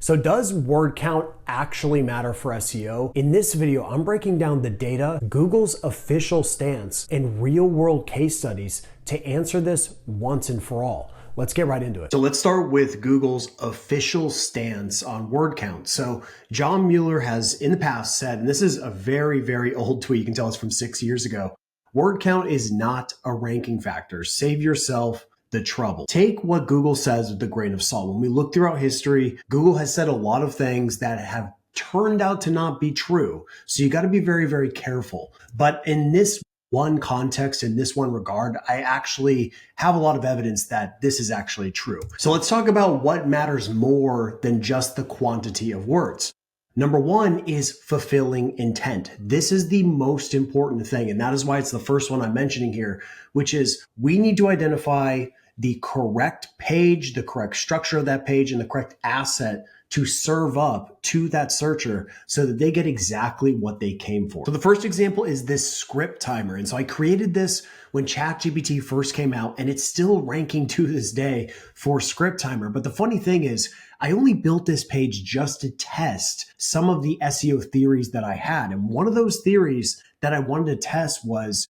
So does word count actually matter for SEO? In this video, I'm breaking down the data, Google's official stance, and real-world case studies to answer this once and for all. Let's get right into it. So let's start with Google's official stance on word count. So John Mueller has in the past said, and this is a very, very old tweet, you can tell it's from 6 years ago, word count is not a ranking factor. Save yourself the trouble. Take what Google says with a grain of salt. When we look throughout history, Google has said a lot of things that have turned out to not be true. So you got to be very, very careful. But in this one context, in this one regard, I actually have a lot of evidence that this is actually true. So let's talk about what matters more than just the quantity of words. Number one is fulfilling intent. This is the most important thing, and that is why it's the first one I'm mentioning here, which is we need to identify the correct page, the correct structure of that page, and the correct asset to serve up to that searcher so that they get exactly what they came for. So the first example is this script timer. And so I created this when ChatGPT first came out, and it's still ranking to this day for script timer. But the funny thing is, I only built this page just to test some of the SEO theories that I had. And one of those theories that I wanted to test was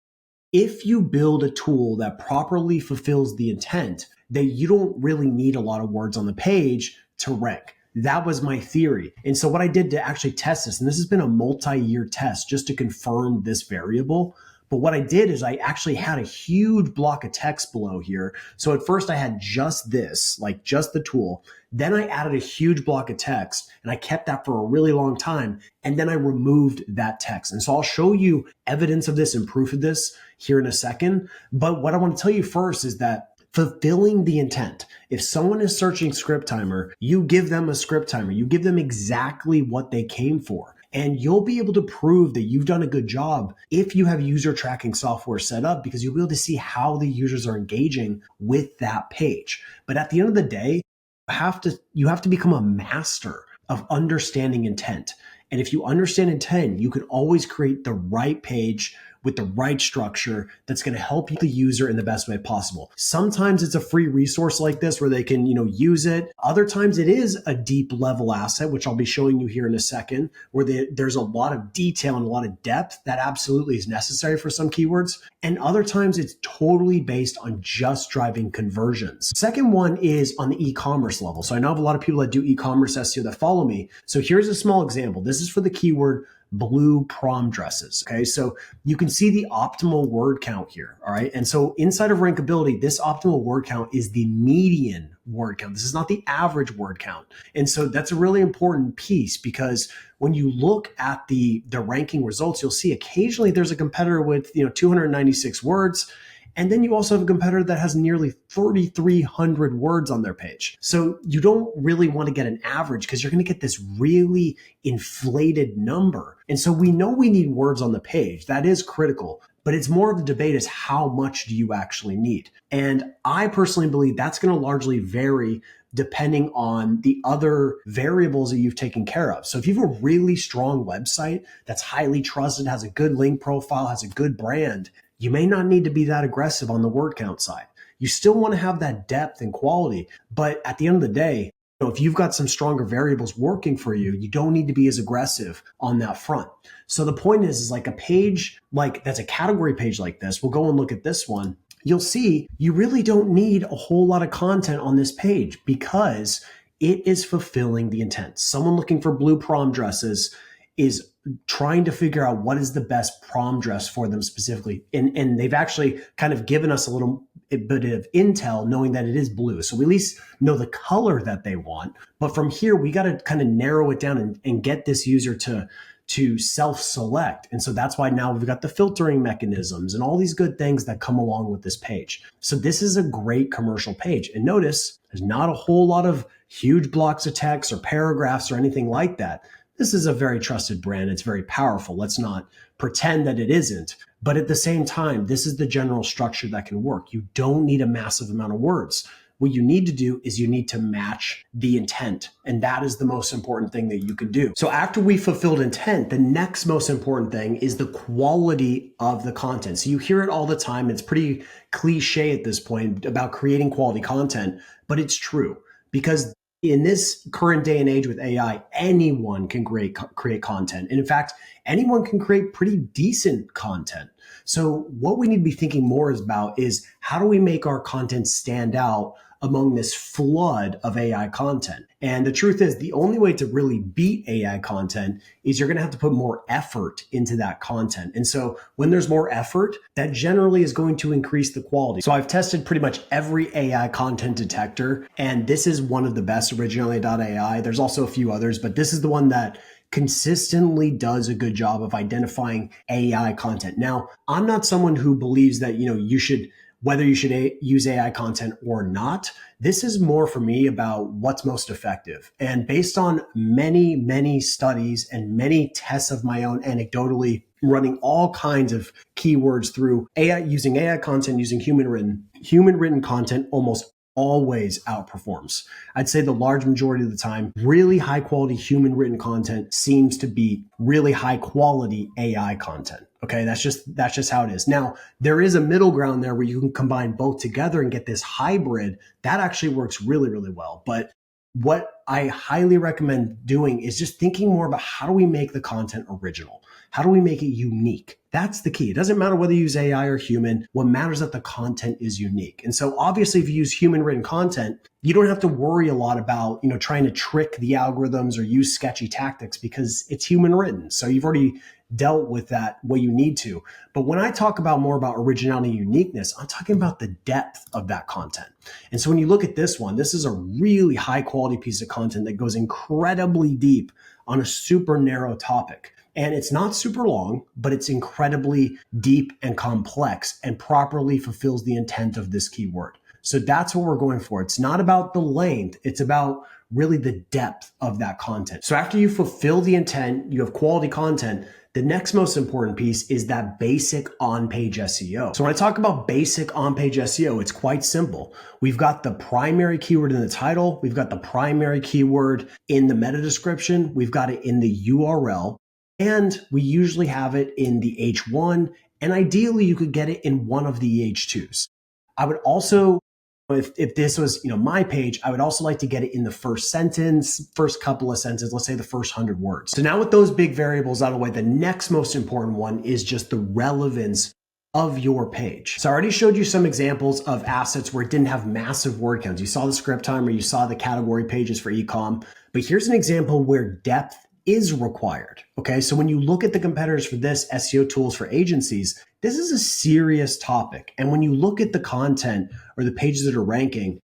if you build a tool that properly fulfills the intent, that you don't really need a lot of words on the page to rank. That was my theory. And so what I did to actually test this, and this has been a multi-year test just to confirm this variable, but what I did is I actually had a huge block of text below here. So at first I had just this, like just the tool. Then I added a huge block of text and I kept that for a really long time. And then I removed that text. And so I'll show you evidence of this and proof of this here in a second. But what I want to tell you first is that fulfilling the intent. If someone is searching script timer, you give them a script timer. You give them exactly what they came for. And you'll be able to prove that you've done a good job if you have user tracking software set up, because you'll be able to see how the users are engaging with that page. But at the end of the day, you have to become a master of understanding intent. And if you understand intent, you can always create the right page with the right structure that's going to help the user in the best way possible. Sometimes it's a free resource like this where they can, use it. Other times it is a deep level asset, which I'll be showing you here in a second, where there's a lot of detail and a lot of depth that absolutely is necessary for some keywords. And other times it's totally based on just driving conversions. Second one is on the e-commerce level. So I know I have a lot of people that do e-commerce SEO that follow me. So here's a small example. This is for the keyword blue prom dresses. Okay. So you can see the optimal word count here. All right. And so inside of rankability, this optimal word count is the median word count. This is not the average word count. And so that's a really important piece, because when you look at the ranking results, you'll see occasionally there's a competitor with, 296 words. And then you also have a competitor that has nearly 3,300 words on their page. So you don't really want to get an average, because you're going to get this really inflated number. And so we know we need words on the page. That is critical. But it's more of the debate is how much do you actually need? And I personally believe that's going to largely vary depending on the other variables that you've taken care of. So if you have a really strong website that's highly trusted, has a good link profile, has a good brand, you may not need to be that aggressive on the word count side. You still want to have that depth and quality. But at the end of the day, if you've got some stronger variables working for you, you don't need to be as aggressive on that front. So the point is like a page that's a category page like this, we'll go and look at this one. You'll see you really don't need a whole lot of content on this page because it is fulfilling the intent. Someone looking for blue prom dresses is trying to figure out what is the best prom dress for them specifically. And they've actually kind of given us a little bit of intel knowing that it is blue. So we at least know the color that they want. But from here, we got to kind of narrow it down and get this user to self-select. And so that's why now we've got the filtering mechanisms and all these good things that come along with this page. So this is a great commercial page. And notice there's not a whole lot of huge blocks of text or paragraphs or anything like that. This is a very trusted brand. It's very powerful. Let's not pretend that it isn't. But at the same time, this is the general structure that can work. You don't need a massive amount of words. What you need to do is you need to match the intent. And that is the most important thing that you can do. So after we fulfilled intent, the next most important thing is the quality of the content. So you hear it all the time. It's pretty cliche at this point about creating quality content, but it's true, because In this current day and age with AI, anyone can create content. And in fact, anyone can create pretty decent content. So what we need to be thinking more about is how do we make our content stand out among this flood of AI content? And the truth is, the only way to really beat AI content is you're going to have to put more effort into that content. And so when there's more effort, that generally is going to increase the quality. So I've tested pretty much every AI content detector, and this is one of the best, Originality.ai. There's also a few others, but this is the one that consistently does a good job of identifying AI content. Now, I'm not someone who believes that, whether you should use AI content or not. This is more for me about what's most effective. And based on many, many studies and many tests of my own anecdotally, running all kinds of keywords through AI, using AI content, using human written content almost always outperforms. I'd say the large majority of the time, really high quality human written content seems to beat really high quality AI content. Okay, that's just how it is. Now, there is a middle ground there where you can combine both together and get this hybrid. That actually works really, really well. But what I highly recommend doing is just thinking more about how do we make the content original? How do we make it unique? That's the key. It doesn't matter whether you use AI or human. What matters is that the content is unique. And so obviously if you use human written content, you don't have to worry a lot about, trying to trick the algorithms or use sketchy tactics because it's human written. So you've already dealt with that way you need to. But when I talk about more about originality and uniqueness, I'm talking about the depth of that content. And so when you look at this one, this is a really high quality piece of content that goes incredibly deep on a super narrow topic. And it's not super long, but it's incredibly deep and complex and properly fulfills the intent of this keyword. So that's what we're going for. It's not about the length. It's about really the depth of that content. So after you fulfill the intent, you have quality content, the next most important piece is that basic on-page SEO. So when I talk about basic on-page SEO, it's quite simple. We've got the primary keyword in the title. We've got the primary keyword in the meta description. We've got it in the URL. And we usually have it in the H1. And ideally, you could get it in one of the H2s. I would also, if this was my page, I would also like to get it in the first sentence, first couple of sentences, let's say the first 100 words. So now with those big variables out of the way, the next most important one is just the relevance of your page. So I already showed you some examples of assets where it didn't have massive word counts. You saw the script time or you saw the category pages for ecom, but here's an example where depth is required. Okay, so when you look at the competitors for this SEO tools for agencies, this is a serious topic. And when you look at the content or the pages that are ranking,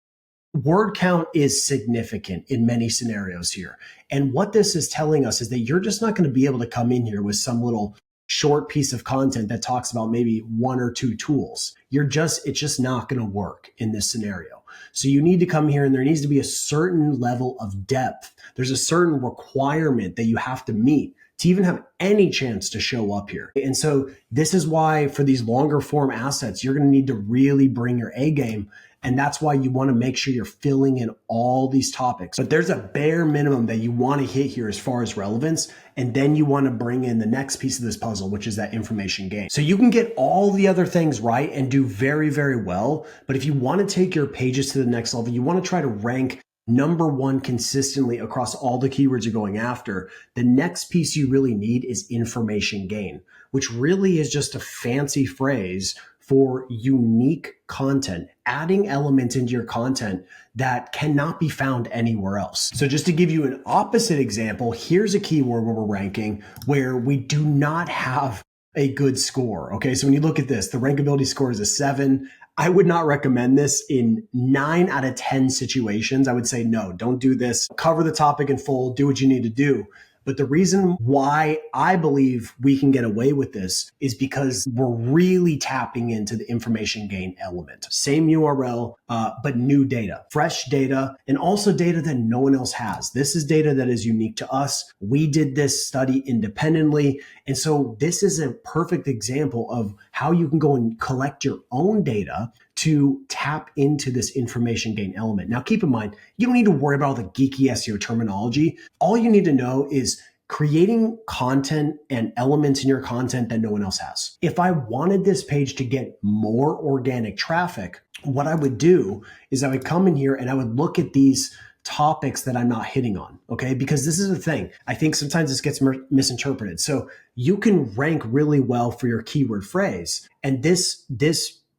word count is significant in many scenarios here. And what this is telling us is that you're just not going to be able to come in here with some little short piece of content that talks about maybe one or two tools. It's just not going to work in this scenario. So you need to come here and there needs to be a certain level of depth. There's a certain requirement that you have to meet to even have any chance to show up here. And so this is why for these longer form assets, you're going to need to really bring your A game. And that's why you want to make sure you're filling in all these topics. But there's a bare minimum that you want to hit here as far as relevance. And then you want to bring in the next piece of this puzzle, which is that information gain. So you can get all the other things right and do very, very well. But if you want to take your pages to the next level, you want to try to rank number one consistently across all the keywords you're going after, the next piece you really need is information gain, which really is just a fancy phrase for unique content, adding elements into your content that cannot be found anywhere else. So just to give you an opposite example, here's a keyword where we're ranking where we do not have a good score. Okay, so when you look at this, the rankability score is a 7. I would not recommend this in 9 out of 10 situations. I would say, no, don't do this. Cover the topic in full, do what you need to do. But the reason why I believe we can get away with this is because we're really tapping into the information gain element. Same URL, but new data, fresh data, and also data that no one else has. This is data that is unique to us. We did this study independently. And so this is a perfect example of how you can go and collect your own data to tap into this information gain element. Now, keep in mind, you don't need to worry about all the geeky SEO terminology. All you need to know is creating content and elements in your content that no one else has. If I wanted this page to get more organic traffic, what I would do is I would come in here and I would look at these topics that I'm not hitting on, okay? Because this is the thing. I think sometimes this gets misinterpreted. So you can rank really well for your keyword phrase, and this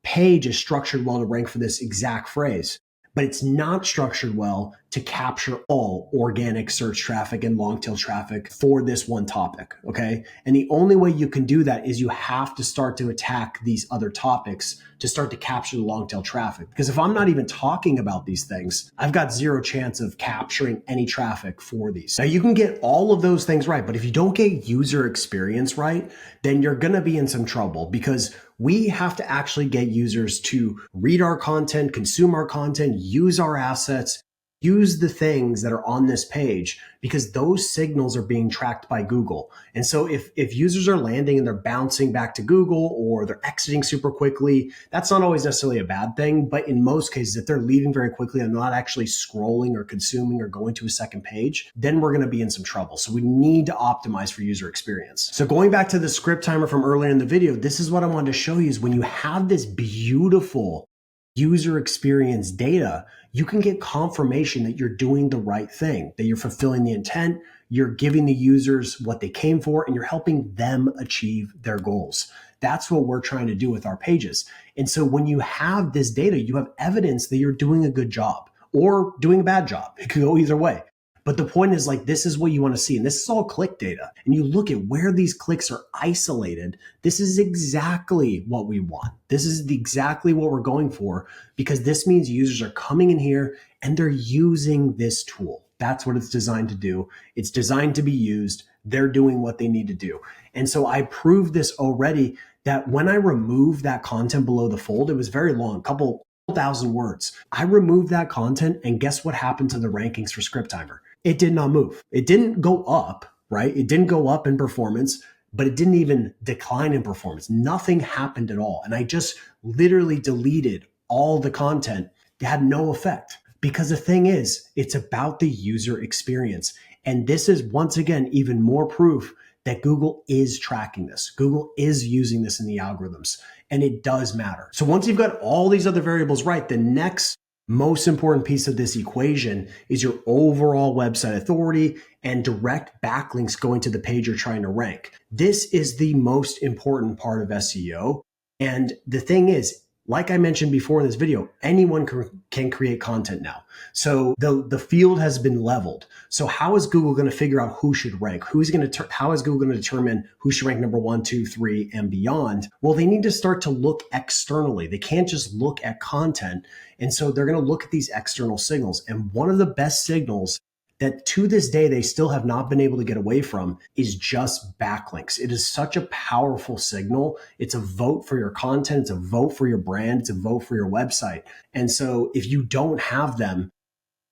page is structured well to rank for this exact phrase, but it's not structured well to capture all organic search traffic and long tail traffic for this one topic, okay? And the only way you can do that is you have to start to attack these other topics to start to capture the long tail traffic. Because if I'm not even talking about these things, I've got zero chance of capturing any traffic for these. Now you can get all of those things right, but if you don't get user experience right, then you're gonna be in some trouble, because we have to actually get users to read our content, consume our content, use our assets, use the things that are on this page, because those signals are being tracked by Google. And so if users are landing and they're bouncing back to Google, or they're exiting super quickly, that's not always necessarily a bad thing. But in most cases, if they're leaving very quickly and not actually scrolling or consuming or going to a second page, then we're going to be in some trouble. So we need to optimize for user experience. So going back to the script timer from earlier in the video, this is what I wanted to show you, is when you have this beautiful user experience data, you can get confirmation that you're doing the right thing, that you're fulfilling the intent, you're giving the users what they came for, and you're helping them achieve their goals. That's what we're trying to do with our pages. And so when you have this data, you have evidence that you're doing a good job or doing a bad job. It could go either way. But the point is, like, this is what you want to see. And this is all click data. And you look at where these clicks are isolated. This is exactly what we want. This is exactly what we're going for, because this means users are coming in here and they're using this tool. That's what it's designed to do. It's designed to be used. They're doing what they need to do. And so I proved this already, that when I removed that content below the fold, it was very long, a couple thousand words. I removed that content, and guess what happened to the rankings for Script Timer? It did not move. It didn't go up, right? It didn't go up in performance, but it didn't even decline in performance. Nothing happened at all. And I just literally deleted all the content. It had no effect, because the thing is, it's about the user experience. And this is, once again, even more proof that Google is tracking this. Google is using this in the algorithms, and it does matter. So once you've got all these other variables right, the next most important piece of this equation is your overall website authority and direct backlinks going to the page you're trying to rank. This is the most important part of SEO. And the thing is, like I mentioned before in this video, anyone can create content now. So the field has been leveled. So how is Google going to figure out who should rank? How is Google going to determine who should rank number 1, 2, 3, and beyond? Well, they need to start to look externally. They can't just look at content. And so they're going to look at these external signals. And one of the best signals that to this day they still have not been able to get away from is just backlinks. It is such a powerful signal. It's a vote for your content. It's a vote for your brand. It's a vote for your website. And so if you don't have them,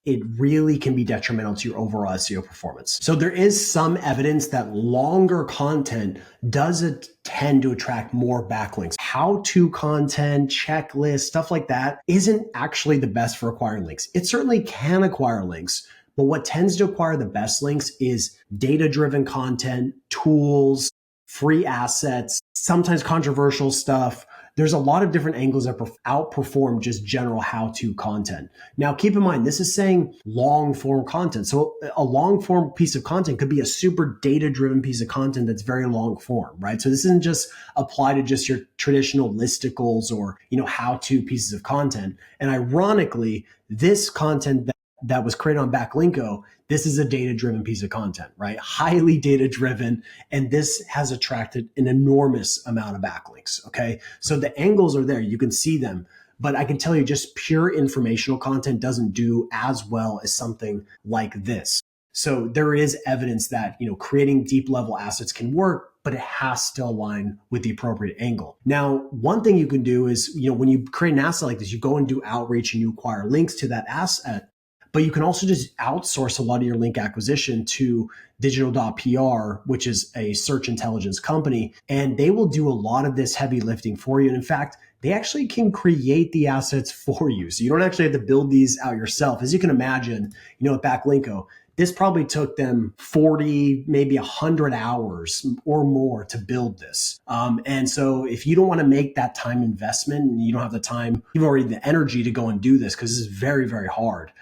it really can be detrimental to your overall SEO performance. So there is some evidence that longer content does tend to attract more backlinks. How-to content, checklists, stuff like that isn't actually the best for acquiring links. It certainly can acquire links, but what tends to acquire the best links is data-driven content, tools, free assets, sometimes controversial stuff. There's a lot of different angles that outperform just general how-to content. Now, keep in mind, this is saying long-form content. So a long-form piece of content could be a super data-driven piece of content that's very long-form, right? So this isn't just apply to just your traditional listicles or, how-to pieces of content. And ironically, this content that was created on Backlinko, this is a data-driven piece of content, right? Highly data-driven, and this has attracted an enormous amount of backlinks, okay? So the angles are there, you can see them, but I can tell you just pure informational content doesn't do as well as something like this. So there is evidence that, creating deep-level assets can work, but it has to align with the appropriate angle. Now, one thing you can do is, when you create an asset like this, you go and do outreach and you acquire links to that asset. But you can also just outsource a lot of your link acquisition to Digital.PR, which is a search intelligence company, and they will do a lot of this heavy lifting for you. And in fact, they actually can create the assets for you. So you don't actually have to build these out yourself. As you can imagine, at Backlinko, this probably took them 40, maybe 100 hours or more to build this. And so if you don't want to make that time investment and you don't have the time, you've already the energy to go and do this, because this is very, very hard.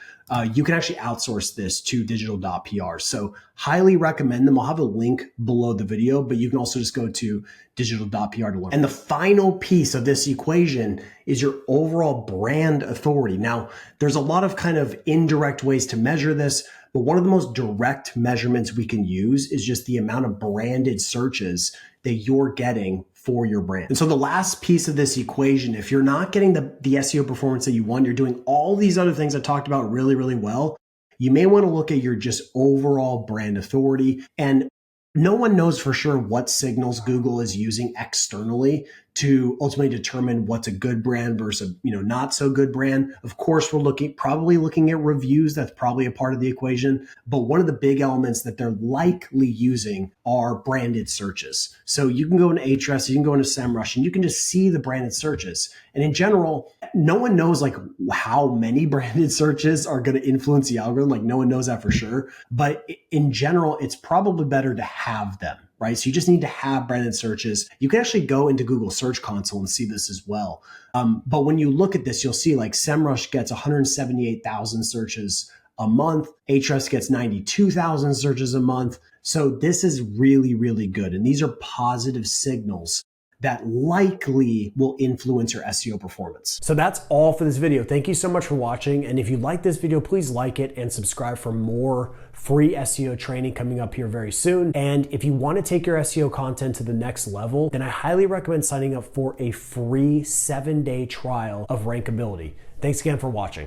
you can actually outsource this to digital.pr. So highly recommend them. I'll have a link below the video, but you can also just go to digital.pr to learn. And the final piece of this equation is your overall brand authority. Now, there's a lot of kind of indirect ways to measure this, but one of the most direct measurements we can use is just the amount of branded searches that you're getting for your brand. And so the last piece of this equation, if you're not getting the SEO performance that you want, you're doing all these other things I talked about really, really well, you may want to look at your just overall brand authority. And no one knows for sure what signals Google is using externally to ultimately determine what's a good brand versus a not so good brand. Of course, we're probably looking at reviews. That's probably a part of the equation. But one of the big elements that they're likely using are branded searches. So you can go into Ahrefs, you can go into SEMrush, and you can just see the branded searches. And in general, no one knows like how many branded searches are going to influence the algorithm. Like no one knows that for sure. But in general, it's probably better to have them, right? So you just need to have branded searches. You can actually go into Google Search Console and see this as well. But when you look at this, you'll see like SEMrush gets 178,000 searches a month. Ahrefs gets 92,000 searches a month. So this is really, really good. And these are positive signals that likely will influence your SEO performance. So that's all for this video. Thank you so much for watching. And if you like this video, please like it and subscribe for more free SEO training coming up here very soon. And if you want to take your SEO content to the next level, then I highly recommend signing up for a free 7-day trial of Rankability. Thanks again for watching.